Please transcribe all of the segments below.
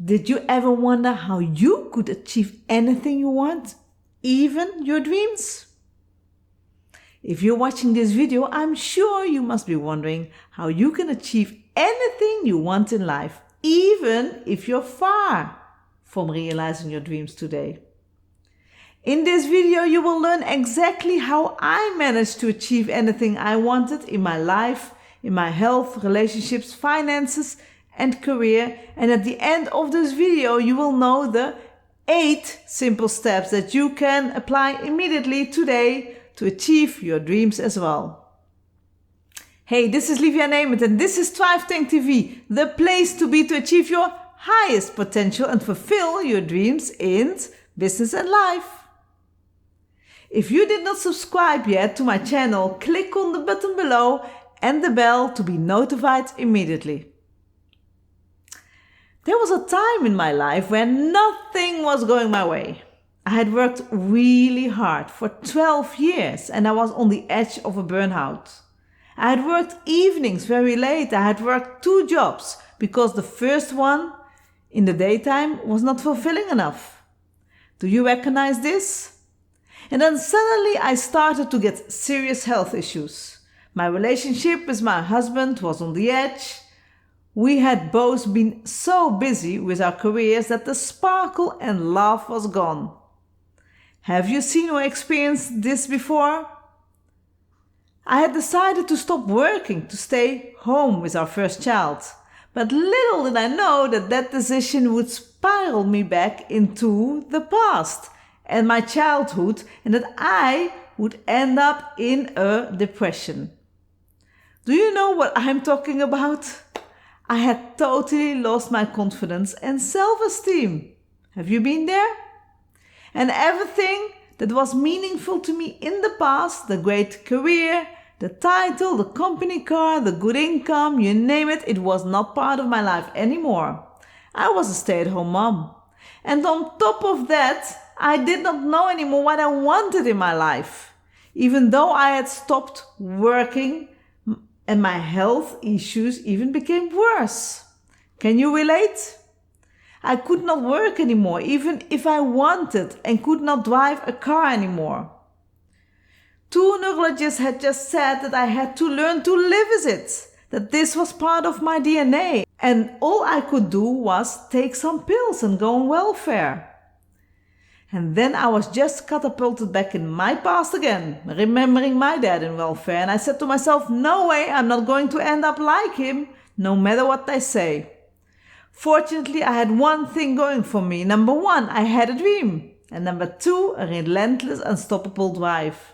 Did you ever wonder how you could achieve anything you want, even your dreams? If you're watching this video, I'm sure you must be wondering how you can achieve anything you want in life, even if you're far from realizing your dreams today. In this video, you will learn exactly how I managed to achieve anything I wanted in my life, in my health, relationships, finances, and career. And at the end of this video, you will know the 8 simple steps that you can apply immediately today to achieve your dreams as well. Hey, this is Livia Neymet and this is Thrive Tank TV, the place to be to achieve your highest potential and fulfill your dreams in business and life. If you did not subscribe yet to my channel, click on the button below and the bell to be notified immediately. There was a time in my life when nothing was going my way. I had worked really hard for 12 years and I was on the edge of a burnout. I had worked evenings very late. I had worked 2 jobs because the first one in the daytime was not fulfilling enough. Do you recognize this? And then suddenly I started to get serious health issues. My relationship with my husband was on the edge. We had both been so busy with our careers that the sparkle and love was gone. Have you seen or experienced this before? I had decided to stop working to stay home with our first child. But little did I know that that decision would spiral me back into the past and my childhood, and that I would end up in a depression. Do you know what I'm talking about? I had totally lost my confidence and self-esteem. Have you been there? And everything that was meaningful to me in the past, the great career, the title, the company car, the good income, you name it, it was not part of my life anymore. I was a stay-at-home mom. And on top of that, I did not know anymore what I wanted in my life. Even though I had stopped working and my health issues even became worse. Can you relate? I could not work anymore, even if I wanted, and could not drive a car anymore. 2 neurologists had just said that I had to learn to live with it, that this was part of my DNA, and all I could do was take some pills and go on welfare. And then I was just catapulted back in my past again, remembering my dad in welfare, and I said to myself, no way, I'm not going to end up like him, no matter what they say. Fortunately, I had one thing going for me. Number 1, I had a dream. And number 2, a relentless, unstoppable drive.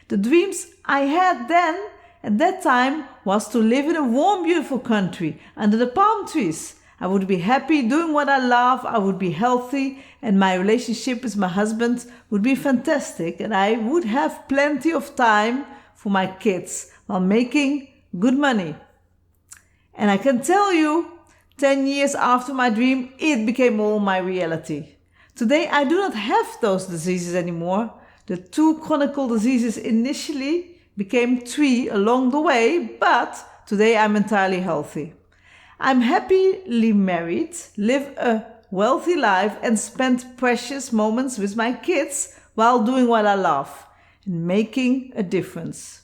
The dreams I had then, at that time, was to live in a warm, beautiful country, under the palm trees. I would be happy doing what I love, I would be healthy, and my relationship with my husband would be fantastic, and I would have plenty of time for my kids while making good money. And I can tell you, 10 years after my dream, it became all my reality. Today, I do not have those diseases anymore. The 2 chronic diseases initially became 3 along the way, but today I'm entirely healthy. I'm happily married, live a wealthy life, and spend precious moments with my kids while doing what I love and making a difference.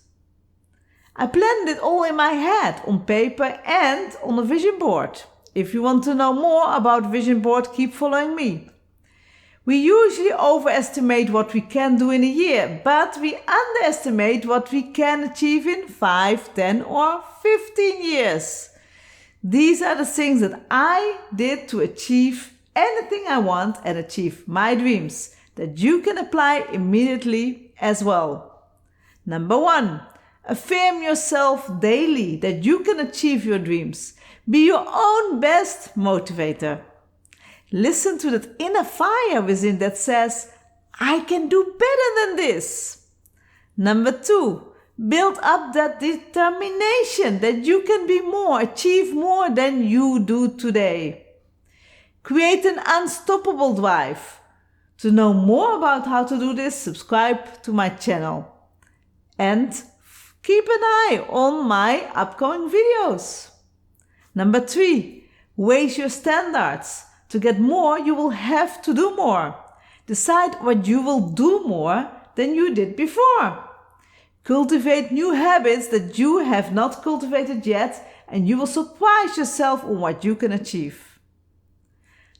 I planned it all in my head, on paper and on a vision board. If you want to know more about vision board, keep following me. We usually overestimate what we can do in a year, but we underestimate what we can achieve in 5, 10 or 15 years. These are the things that I did to achieve anything I want and achieve my dreams that you can apply immediately as well. Number 1, affirm yourself daily that you can achieve your dreams. Be your own best motivator. Listen to that inner fire within that says, I can do better than this. Number 2, build up that determination that you can be more, achieve more than you do today. Create an unstoppable drive. To know more about how to do this, subscribe to my channel. And keep an eye on my upcoming videos. Number 3, raise your standards. To get more, you will have to do more. Decide what you will do more than you did before. Cultivate new habits that you have not cultivated yet, and you will surprise yourself on what you can achieve.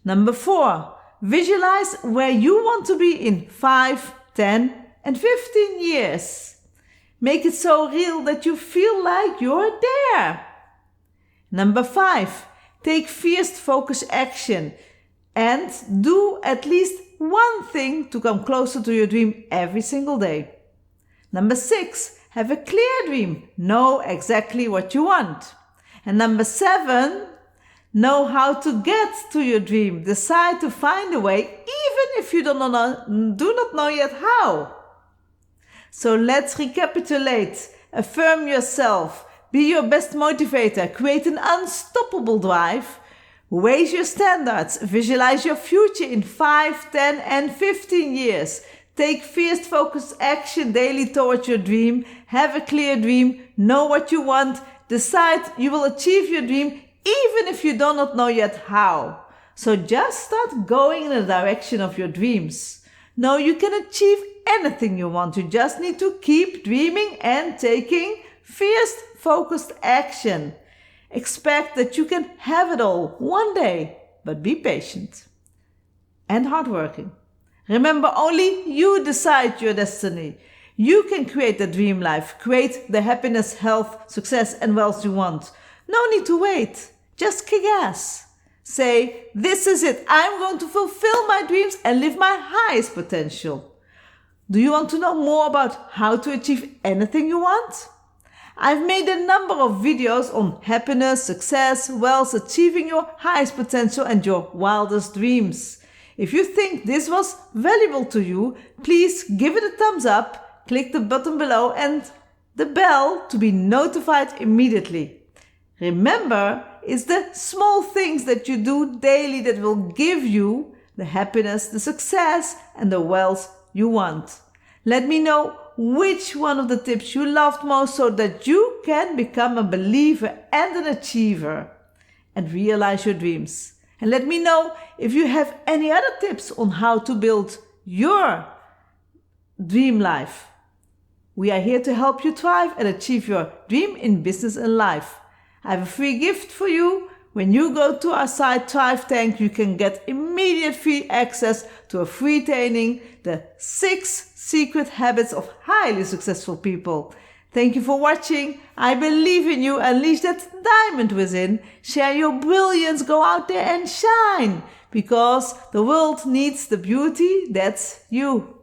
Number 4, visualize where you want to be in 5, 10, and 15 years. Make it so real that you feel like you're there. Number 5, take fierce focused action and do at least one thing to come closer to your dream every single day. Number 6, have a clear dream. Know exactly what you want. And number 7, know how to get to your dream. Decide to find a way, even if you do not know yet how. So let's recapitulate. Affirm yourself. Be your best motivator. Create an unstoppable drive. Raise your standards. Visualize your future in 5, 10, and 15 years. Take fierce focused action daily towards your dream. Have a clear dream. Know what you want. Decide you will achieve your dream even if you do not know yet how. So just start going in the direction of your dreams. Know you can achieve anything you want. You just need to keep dreaming and taking fierce focused action. Expect that you can have it all one day, but be patient and hardworking. Remember, only you decide your destiny. You can create the dream life, create the happiness, health, success, and wealth you want. No need to wait. Just kick ass. Say, this is it. I'm going to fulfill my dreams and live my highest potential. Do you want to know more about how to achieve anything you want? I've made a number of videos on happiness, success, wealth, achieving your highest potential and your wildest dreams. If you think this was valuable to you, please give it a thumbs up, click the button below and the bell to be notified immediately. Remember, it's the small things that you do daily that will give you the happiness, the success, and the wealth you want. Let me know which one of the tips you loved most so that you can become a believer and an achiever and realize your dreams. And let me know if you have any other tips on how to build your dream life. We are here to help you thrive and achieve your dream in business and life. I have a free gift for you. When you go to our site Thrive Tank, you can get immediate free access to a free training, the 6 Secret Habits of Highly Successful People. Thank you for watching. I believe in you. Unleash that diamond within. Share your brilliance. Go out there and shine, because the world needs the beauty that's you.